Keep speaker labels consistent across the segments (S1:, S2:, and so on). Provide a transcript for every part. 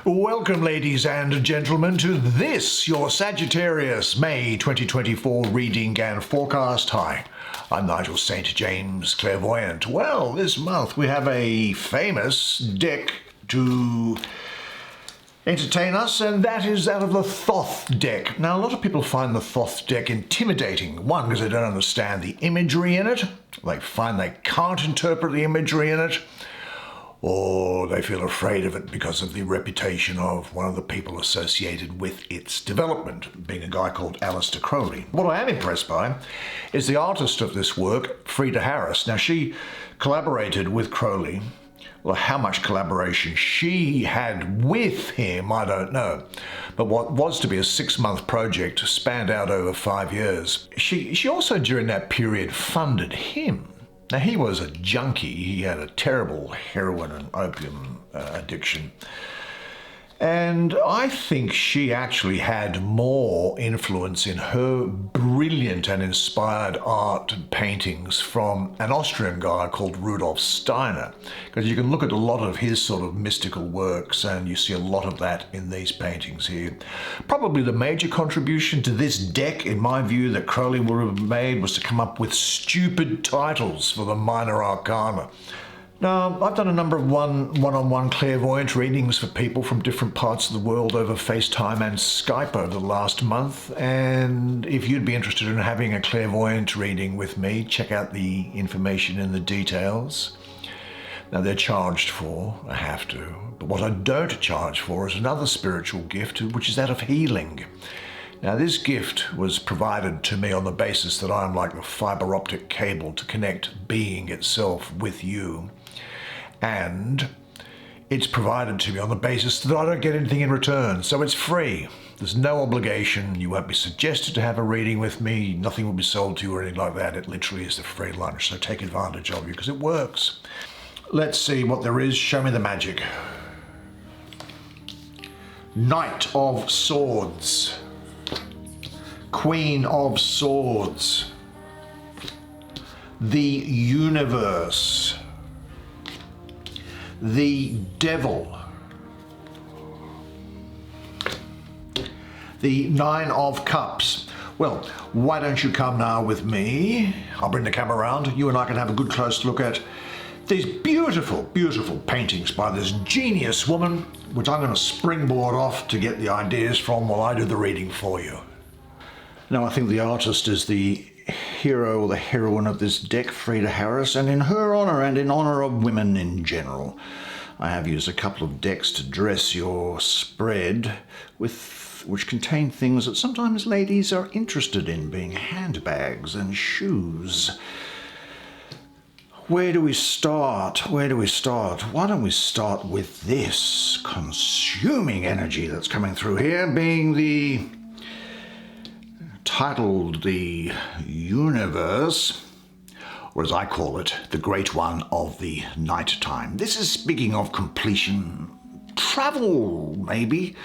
S1: Welcome, ladies and gentlemen, to this, your Sagittarius May 2024 reading and forecast. Hi, I'm Nigel St. James, clairvoyant. Well, this month we have a famous deck to entertain us, and that is that of the Thoth deck. Now, a lot of people find the Thoth deck intimidating. One, because they don't understand the imagery in it. They find they can't interpret the imagery in it. Or they feel afraid of it because of the reputation of one of the people associated with its development, being a guy called Aleister Crowley. What I am impressed by is the artist of this work, Frieda Harris. Now, she collaborated with Crowley. Well, how much collaboration she had with him, I don't know. But what was to be a 6-month project spanned out over 5 years. She also, during that period, funded him. Now, he was a junkie. He had a terrible heroin and opium addiction. And I think she actually had more influence in her brilliant and inspired art and paintings from an Austrian guy called Rudolf Steiner. Because you can look at a lot of his sort of mystical works and you see a lot of that in these paintings here. Probably the major contribution to this deck, in my view, that Crowley would have made was to come up with stupid titles for the minor arcana. Now, I've done a number of one-on-one clairvoyant readings for people from different parts of the world over FaceTime and Skype over the last month, and if you'd be interested in having a clairvoyant reading with me, check out the information in the details. Now, they're charged for, I have to, but what I don't charge for is another spiritual gift, which is that of healing. Now, this gift was provided to me on the basis that I'm like the fiber optic cable to connect being itself with you. And it's provided to me on the basis that I don't get anything in return, so it's free. There's no obligation. You won't be suggested to have a reading with me. Nothing will be sold to you or anything like that. It literally is a free lunch, so take advantage of you because it works. Let's see what there is. Show me the magic. Knight of Swords. Queen of Swords. The Universe. The Devil. The Nine of Cups. Well, why don't you come now with me? I'll bring the camera around. You and I can have a good close look at these beautiful, beautiful paintings by this genius woman, which I'm going to springboard off to get the ideas from while I do the reading for you. Now, I think the artist is the hero or the heroine of this deck, Frieda Harris, and in her honor and in honor of women in general, I have used a couple of decks to dress your spread with, which contain things that sometimes ladies are interested in, being handbags and shoes. Where do we start? Where do we start? Why don't we start with this consuming energy that's coming through here, being the titled The Universe, or as I call it, the Great One of the Night Time. This is speaking of completion, travel maybe,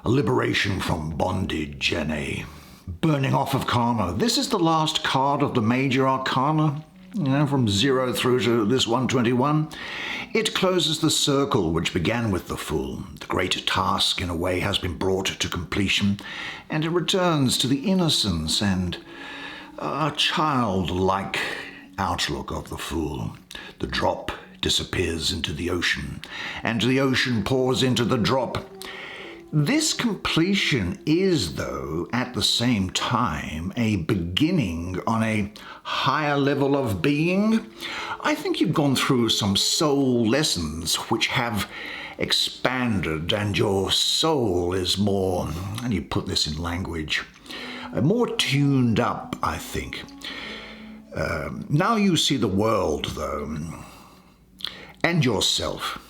S1: a liberation from bondage and a burning off of karma. This is the last card of the major arcana, from 0 through to this 121. It closes the circle which began with the Fool. The great task, in a way, has been brought to completion, and it returns to the innocence and childlike outlook of the Fool. The drop disappears into the ocean, and the ocean pours into the drop. This completion is, though, at the same time, a beginning on a higher level of being. I think you've gone through some soul lessons which have expanded, and your soul is more, how do you put this in language, more tuned up, I think. Now you see the world, though, and yourself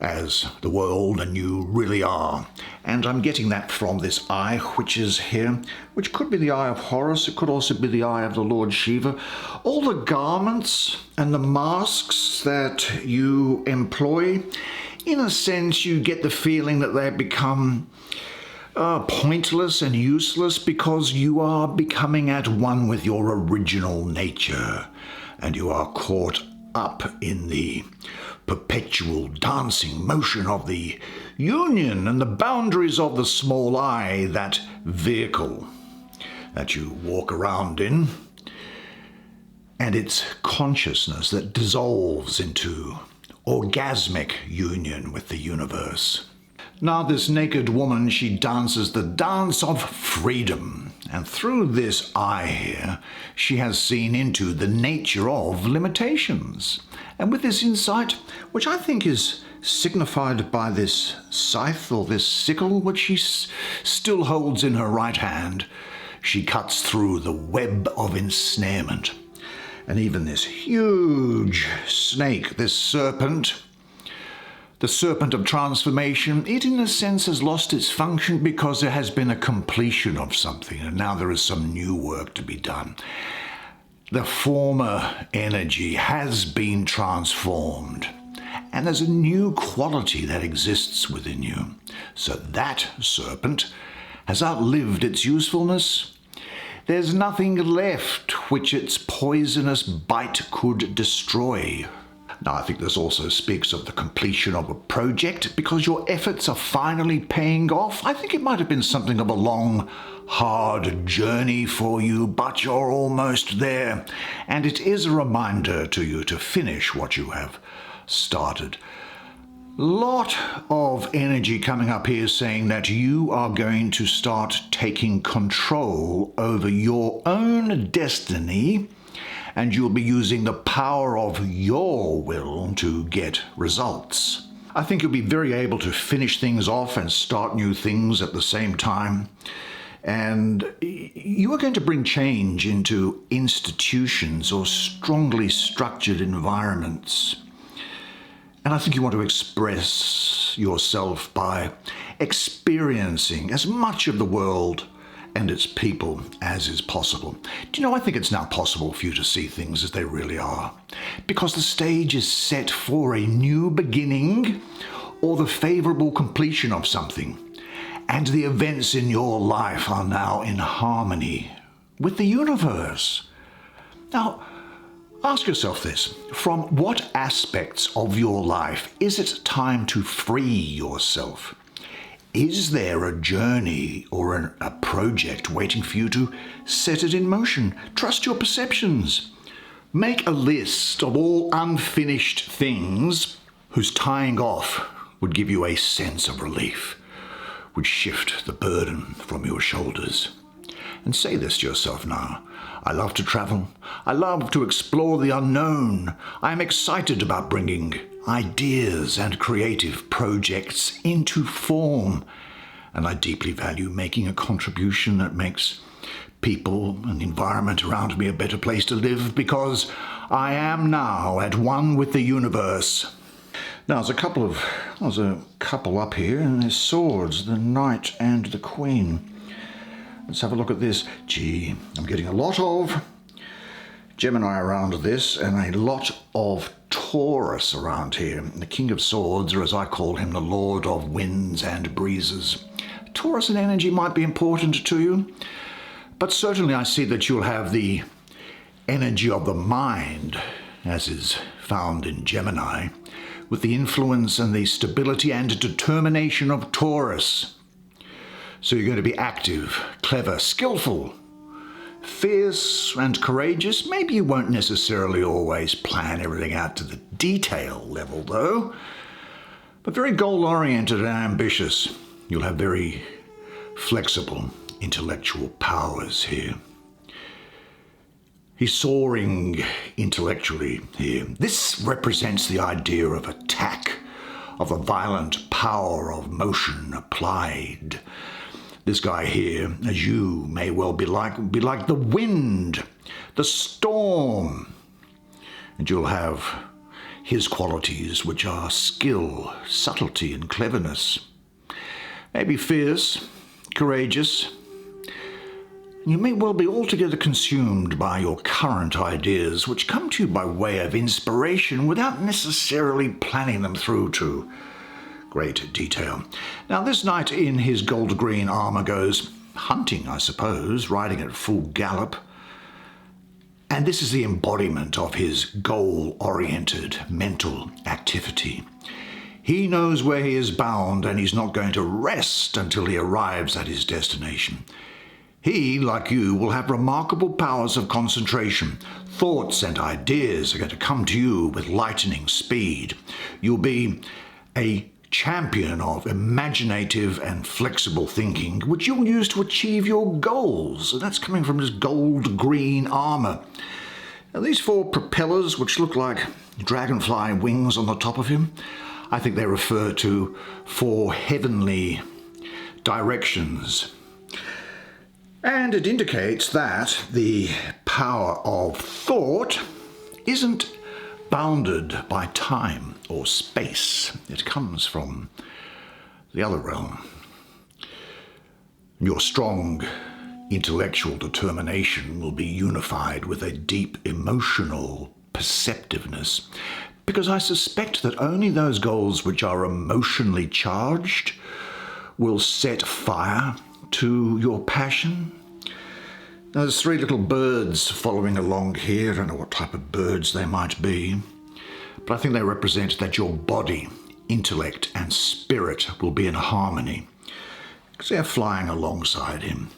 S1: as the world and you really are. And I'm getting that from this eye, which is here, which could be the eye of Horus. It could also be the eye of the Lord Shiva. All the garments and the masks that you employ, in a sense, you get the feeling that they've become pointless and useless because you are becoming at one with your original nature, and you are caught up in the perpetual dancing motion of the union and the boundaries of the small I, that vehicle that you walk around in, and its consciousness that dissolves into orgasmic union with the universe. Now this naked woman, she dances the dance of freedom, and through this I here, she has seen into the nature of limitations. And with this insight, which I think is signified by this scythe or this sickle, which she still holds in her right hand, she cuts through the web of ensnarement. And even this huge snake, this serpent, the serpent of transformation, it in a sense has lost its function because there has been a completion of something, and now there is some new work to be done. The former energy has been transformed, and there's a new quality that exists within you. So that serpent has outlived its usefulness. There's nothing left which its poisonous bite could destroy. Now, I think this also speaks of the completion of a project because your efforts are finally paying off. I think it might have been something of a long, hard journey for you, but you're almost there. And it is a reminder to you to finish what you have started. Lot of energy coming up here saying that you are going to start taking control over your own destiny, and you'll be using the power of your will to get results. I think you'll be very able to finish things off and start new things at the same time. And you are going to bring change into institutions or strongly structured environments. And I think you want to express yourself by experiencing as much of the world and its people as is possible. Do you know, I think it's now possible for you to see things as they really are, because the stage is set for a new beginning or the favorable completion of something, and the events in your life are now in harmony with the universe. Now, ask yourself this: from what aspects of your life is it time to free yourself? Is there a journey or a project waiting for you to set it in motion? Trust your perceptions. Make a list of all unfinished things whose tying off would give you a sense of relief, would shift the burden from your shoulders. And say this to yourself now: I love to travel. I love to explore the unknown. I am excited about bringing ideas and creative projects into form. And I deeply value making a contribution that makes people and the environment around me a better place to live, because I am now at one with the universe. Now, there's a couple up here, and there's swords, the knight and the queen. Let's have a look at this. Gee, I'm getting a lot of Gemini around this and a lot of Taurus around here. The King of Swords, or as I call him, the Lord of Winds and Breezes. Taurus and energy might be important to you, but certainly I see that you'll have the energy of the mind, as is found in Gemini, with the influence and the stability and determination of Taurus. So you're going to be active, clever, skillful, fierce and courageous. Maybe you won't necessarily always plan everything out to the detail level though, but very goal-oriented and ambitious. You'll have very flexible intellectual powers here. He's soaring intellectually here. This represents the idea of attack, of a violent power of motion applied. This guy here, as you may well be like the wind, the storm. And you'll have his qualities, which are skill, subtlety, and cleverness. Maybe fierce, courageous. You may well be altogether consumed by your current ideas, which come to you by way of inspiration without necessarily planning them through to great detail. Now, this knight in his gold green armor goes hunting, I suppose, riding at full gallop. And this is the embodiment of his goal-oriented mental activity. He knows where he is bound, and he's not going to rest until he arrives at his destination. He, like you, will have remarkable powers of concentration. Thoughts and ideas are going to come to you with lightning speed. You'll be a champion of imaginative and flexible thinking, which you'll use to achieve your goals. And that's coming from this gold-green armour. Now, these 4 propellers, which look like dragonfly wings on the top of him, I think they refer to 4 heavenly directions. And it indicates that the power of thought isn't bounded by time or space. It comes from the other realm. Your strong intellectual determination will be unified with a deep emotional perceptiveness, because I suspect that only those goals which are emotionally charged will set fire to your passion. Now, there's 3 little birds following along here. I don't know what type of birds they might be, but I think they represent that your body, intellect, and spirit will be in harmony, because they're flying alongside him.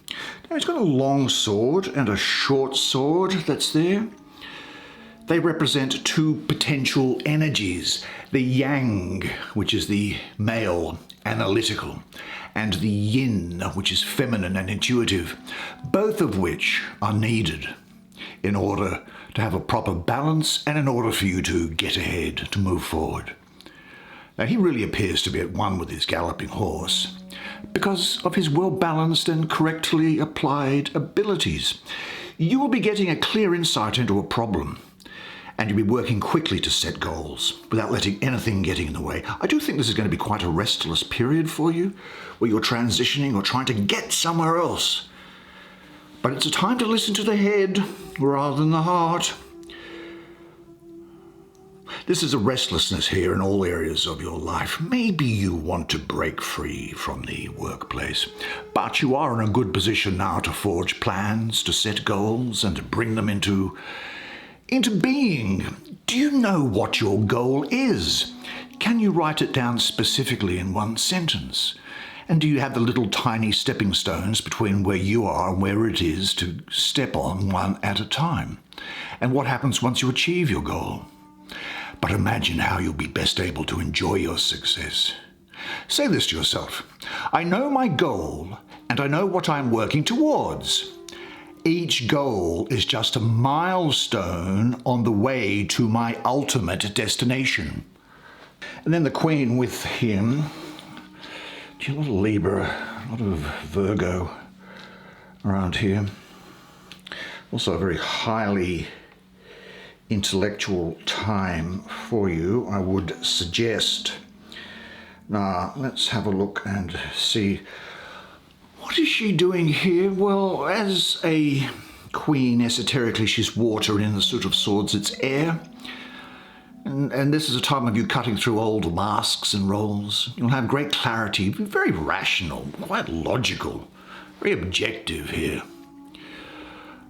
S1: Now, he's got a long sword and a short sword that's there. They represent 2 potential energies, the yang, which is the male, analytical, and the yin, which is feminine and intuitive, both of which are needed in order to have a proper balance and in order for you to get ahead, to move forward. Now, he really appears to be at one with his galloping horse because of his well-balanced and correctly applied abilities. You will be getting a clear insight into a problem, and you'll be working quickly to set goals without letting anything getting in the way. I do think this is going to be quite a restless period for you, where you're transitioning or trying to get somewhere else. But it's a time to listen to the head rather than the heart. This is a restlessness here in all areas of your life. Maybe you want to break free from the workplace, but you are in a good position now to forge plans, to set goals, and to bring them into being. Do you know what your goal is? Can you write it down specifically in one sentence? And do you have the little tiny stepping stones between where you are and where it is to step on one at a time? And what happens once you achieve your goal? But imagine how you'll be best able to enjoy your success. Say this to yourself: I know my goal and I know what I'm working towards. Each goal is just a milestone on the way to my ultimate destination. And then the Queen with him. A lot of Libra, a lot of Virgo around here. Also a very highly intellectual time for you, I would suggest. Now, let's have a look and see. What is she doing here? Well, as a queen, esoterically, she's water, and in the Suit of Swords, it's air. And this is a time of you cutting through old masks and roles. You'll have great clarity, very rational, quite logical, very objective here.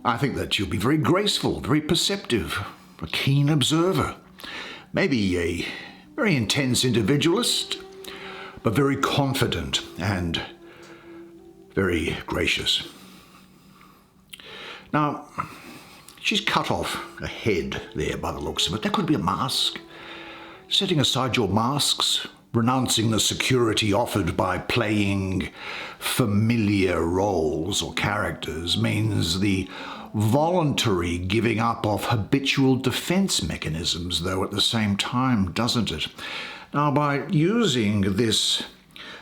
S1: I think that you'll be very graceful, very perceptive, a keen observer, maybe a very intense individualist, but very confident and very gracious. Now, she's cut off a head there by the looks of it. That could be a mask. Setting aside your masks, renouncing the security offered by playing familiar roles or characters, means the voluntary giving up of habitual defense mechanisms, though, at the same time, doesn't it? Now, by using this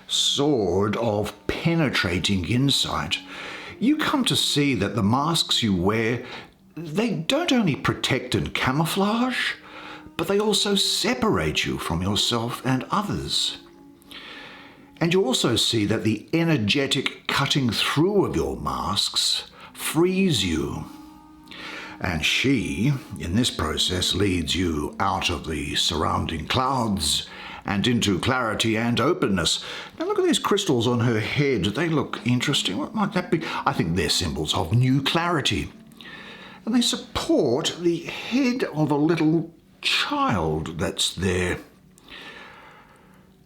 S1: sword of penetrating insight, you come to see that the masks you wear, they don't only protect and camouflage, but they also separate you from yourself and others. And you also see that the energetic cutting through of your masks frees you. And she, in this process, leads you out of the surrounding clouds and into clarity and openness. Now look at these crystals on her head. They look interesting. What might that be? I think they're symbols of new clarity. and they support the head of a little child that's there.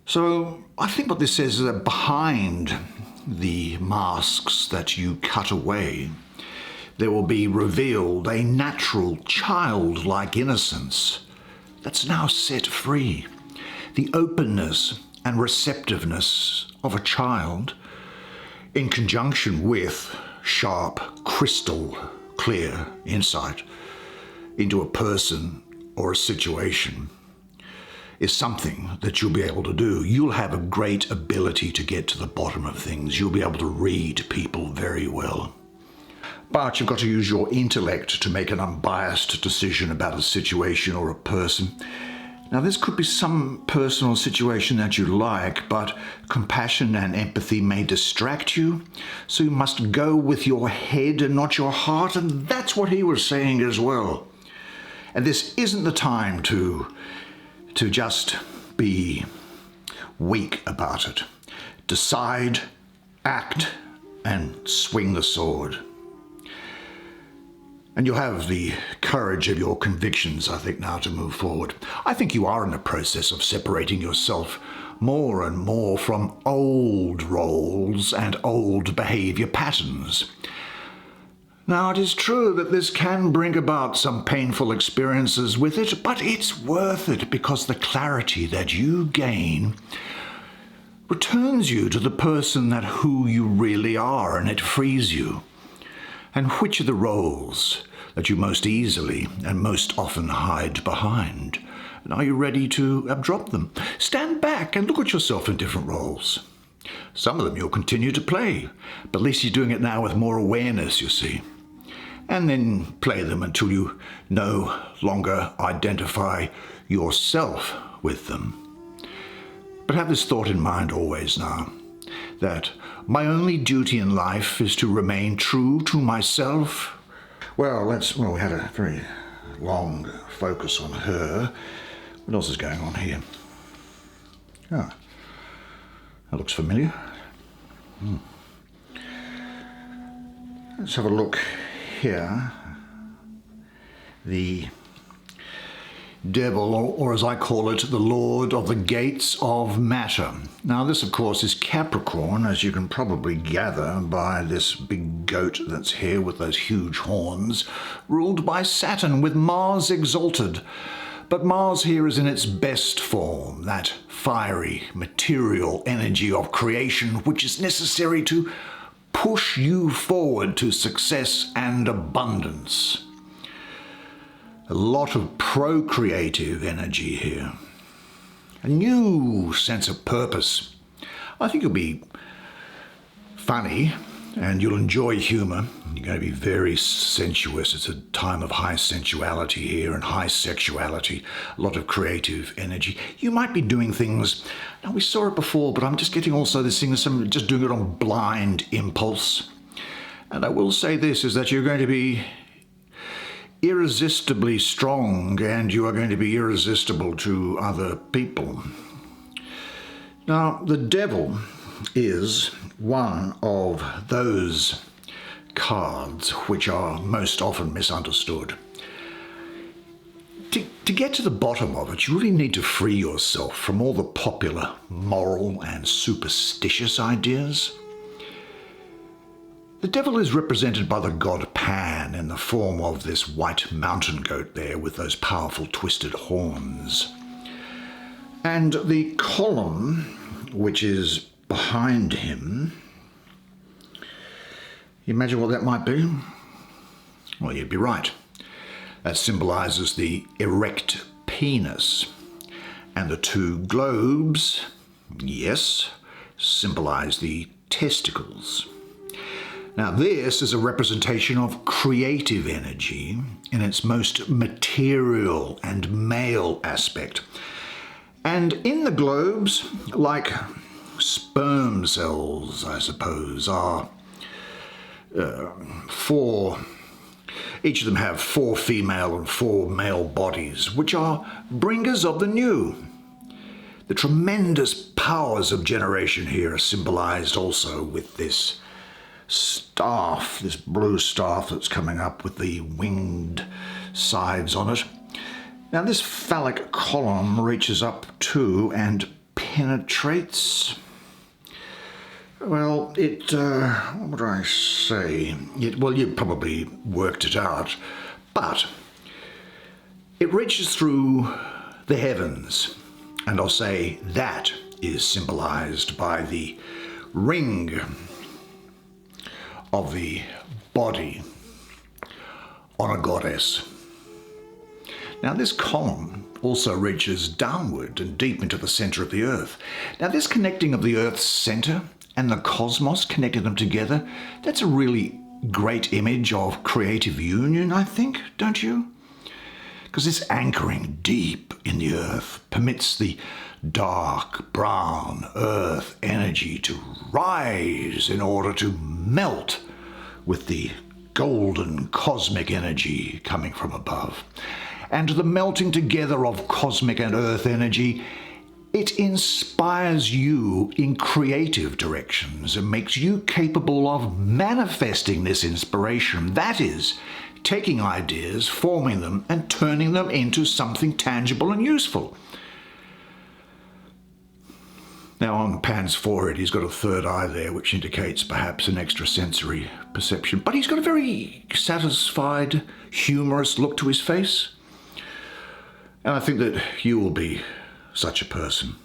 S1: So I think what this says is that behind the masks that you cut away, there will be revealed a natural childlike innocence that's now set free. The openness and receptiveness of a child in conjunction with sharp, crystal clear insight into a person or a situation is something that you'll be able to do. You'll have a great ability to get to the bottom of things. You'll be able to read people very well. But you've got to use your intellect to make an unbiased decision about a situation or a person. Now, this could be some personal situation that you like, but compassion and empathy may distract you. So you must go with your head and not your heart, and that's what he was saying as well. And this isn't the time to just be weak about it. Decide, act, and swing the sword. And you'll have the courage of your convictions, I think, now to move forward. I think you are in the process of separating yourself more and more from old roles and old behavior patterns. Now, it is true that this can bring about some painful experiences with it, but it's worth it because the clarity that you gain returns you to the person that who you really are, and it frees you. And which are the roles that you most easily and most often hide behind? And are you ready to drop them? Stand back and look at yourself in different roles. Some of them you'll continue to play, but at least you're doing it now with more awareness, you see. And then play them until you no longer identify yourself with them. But have this thought in mind always now, that my only duty in life is to remain true to myself. Well, we had a very long focus on her. What else is going on here? Oh, that looks familiar. Let's have a look here. The devil, or as I call it, the Lord of the Gates of Matter. Now this, of course, is Capricorn, as you can probably gather by this big goat that's here with those huge horns, ruled by Saturn with Mars exalted. But Mars here is in its best form, that fiery material energy of creation which is necessary to push you forward to success and abundance. A lot of procreative energy here. A new sense of purpose. I think you'll be funny and you'll enjoy humor. You're going to be very sensuous. It's a time of high sensuality here and high sexuality. A lot of creative energy. You might be doing things, now we saw it before, but I'm just getting also this thing, just doing it on blind impulse. And I will say this, is that you're going to be irresistibly strong, and you are going to be irresistible to other people. Now, the devil is one of those cards which are most often misunderstood. To get to the bottom of it, you really need to free yourself from all the popular moral and superstitious ideas. The devil is represented by the god Pan in the form of this white mountain goat there with those powerful twisted horns. And the column, which is behind him, you imagine what that might be? Well, you'd be right. That symbolizes the erect penis. And the two globes, yes, symbolize the testicles. Now, this is a representation of creative energy in its most material and male aspect. And in the globes, like sperm cells, I suppose, are each of them have 4 female and 4 male bodies, which are bringers of the new. The tremendous powers of generation here are symbolized also with this staff, this blue staff that's coming up with the winged sides on it. Now this phallic column reaches up to and penetrates. Well, what would I say? Well, you probably worked it out, but it reaches through the heavens, and I'll say that is symbolized by the ring of the body on a goddess. Now this column also reaches downward and deep into the center of the earth. Now this connecting of the earth's center and the cosmos, connecting them together, that's a really great image of creative union, I think, don't you? Because this anchoring deep in the earth permits the dark brown earth energy to rise in order to melt with the golden cosmic energy coming from above. And the melting together of cosmic and earth energy, it inspires you in creative directions and makes you capable of manifesting this inspiration. That is, taking ideas, forming them, and turning them into something tangible and useful. Now on Pan's forehead, he's got a third eye there, which indicates perhaps an extrasensory perception. But he's got a very satisfied, humorous look to his face. And I think that you will be such a person.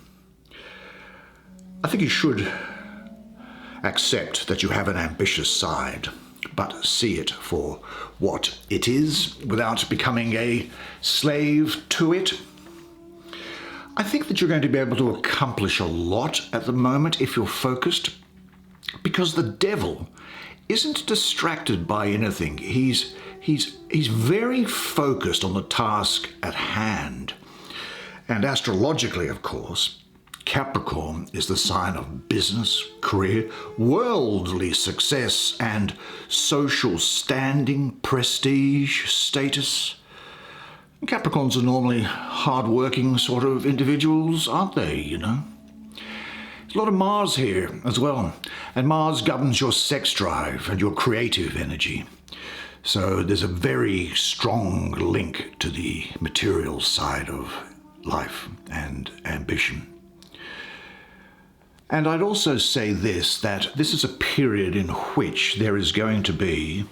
S1: I think you should accept that you have an ambitious side, but see it for what it is without becoming a slave to it. I think that you're going to be able to accomplish a lot at the moment if you're focused, because the devil isn't distracted by anything. He's very focused on the task at hand. And astrologically, of course, Capricorn is the sign of business, career, worldly success, and social standing, prestige, status. Capricorns are normally hard-working sort of individuals, aren't they, you know? There's a lot of Mars here as well, and Mars governs your sex drive and your creative energy. So there's a very strong link to the material side of life and ambition. And I'd also say that this is a period in which there is going to be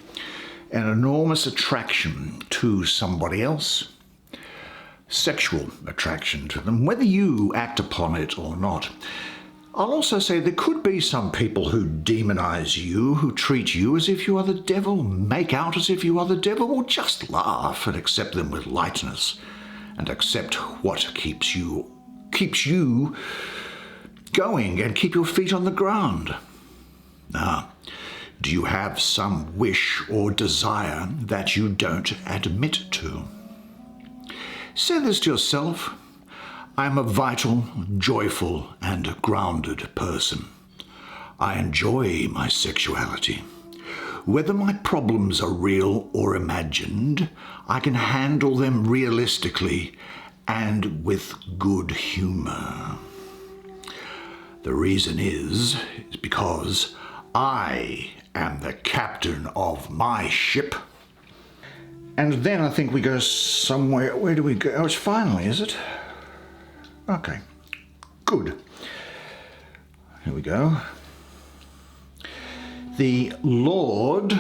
S1: an enormous attraction to somebody else, sexual attraction to them, whether you act upon it or not. I'll also say there could be some people who demonize you, who treat you as if you are the devil, make out as if you are the devil, or just laugh and accept them with lightness and accept what keeps you going and keep your feet on the ground. Now, do you have some wish or desire that you don't admit to? Say this to yourself: I am a vital, joyful, and grounded person. I enjoy my sexuality. Whether my problems are real or imagined, I can handle them realistically and with good humor. The reason is because I am the captain of my ship. And then I think we go somewhere. Where do we go? Oh, it's finally, is it? Okay, good. Here we go. The Lord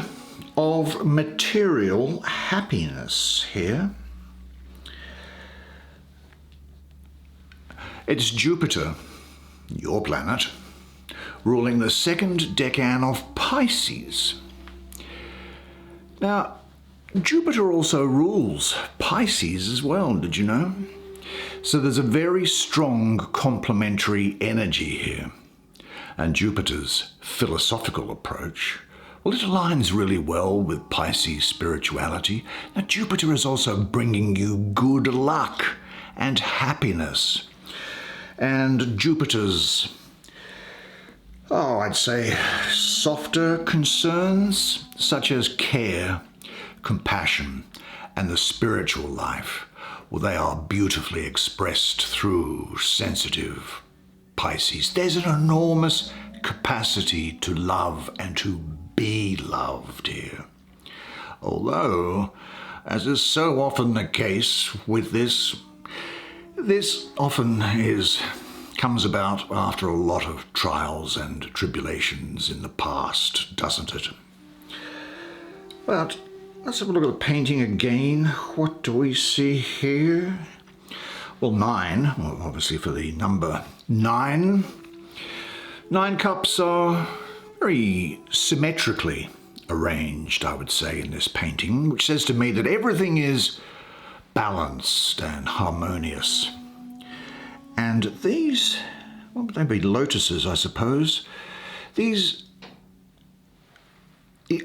S1: of Material Happiness here. It's Jupiter, your planet, ruling the second decan of Pisces. Now, Jupiter also rules Pisces as well, did you know? So there's a very strong complementary energy here. And Jupiter's philosophical approach, well, it aligns really well with Pisces spirituality. Now, Jupiter is also bringing you good luck and happiness. And Jupiter's, I'd say, softer concerns, such as care, compassion, and the spiritual life, well, they are beautifully expressed through sensitive Pisces. There's an enormous capacity to love and to be loved here. Although, as is so often the case with this often comes about after a lot of trials and tribulations in the past, doesn't it? But let's have a look at the painting again. What do we see here? Well, 9, well, obviously for the number 9. 9 cups are very symmetrically arranged, I would say, in this painting, which says to me that everything is balanced and harmonious. And these, what would they be, lotuses, I suppose. The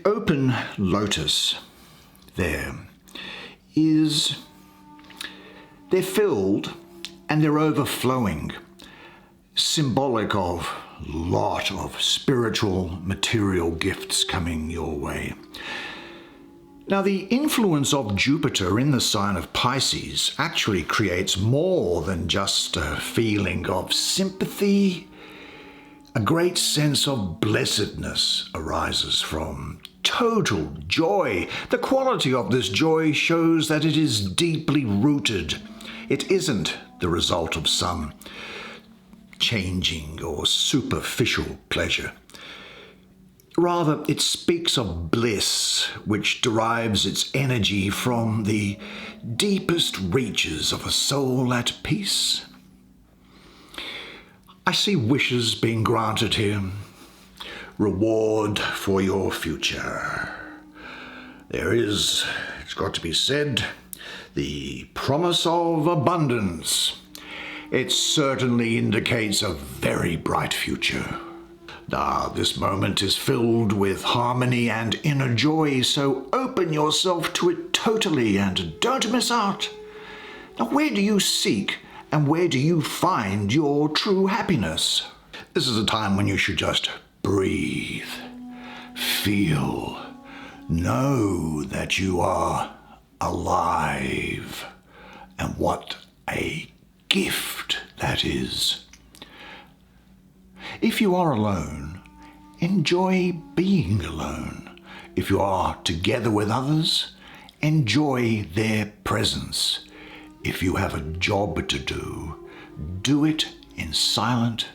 S1: open lotus there they're filled and they're overflowing, symbolic of a lot of spiritual material gifts coming your way. Now, the influence of Jupiter in the sign of Pisces actually creates more than just a feeling of sympathy. A great sense of blessedness arises from total joy. The quality of this joy shows that it is deeply rooted. It isn't the result of some changing or superficial pleasure. Rather, it speaks of bliss, which derives its energy from the deepest reaches of a soul at peace. I see wishes being granted here. Reward for your future. There is, it's got to be said, the promise of abundance. It certainly indicates a very bright future. Now, this moment is filled with harmony and inner joy, so open yourself to it totally and don't miss out. Now, where do you seek and where do you find your true happiness? This is a time when you should just breathe, feel, know that you are alive, and what a gift that is. If you are alone, enjoy being alone. If you are together with others, enjoy their presence. If you have a job to do, do it in silent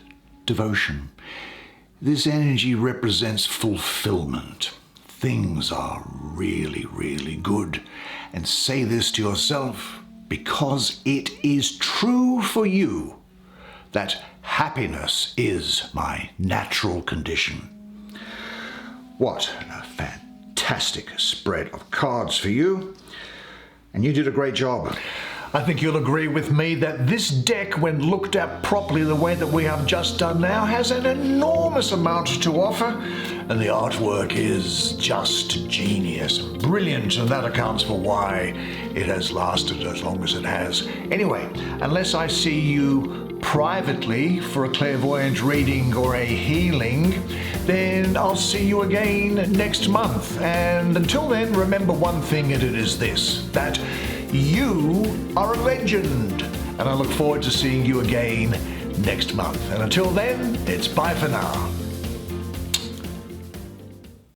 S1: devotion. This energy represents fulfillment. Things are really, really good. And say this to yourself because it is true for you that happiness is my natural condition. What a fantastic spread of cards for you. And you did a great job. I think you'll agree with me that this deck, when looked at properly the way that we have just done now, has an enormous amount to offer, and the artwork is just genius, brilliant, and that accounts for why it has lasted as long as it has. Anyway, unless I see you privately for a clairvoyant reading or a healing, then I'll see you again next month. And until then, remember one thing, and it is this, that you are a legend, and I look forward to seeing you again next month. And until then, it's bye for now.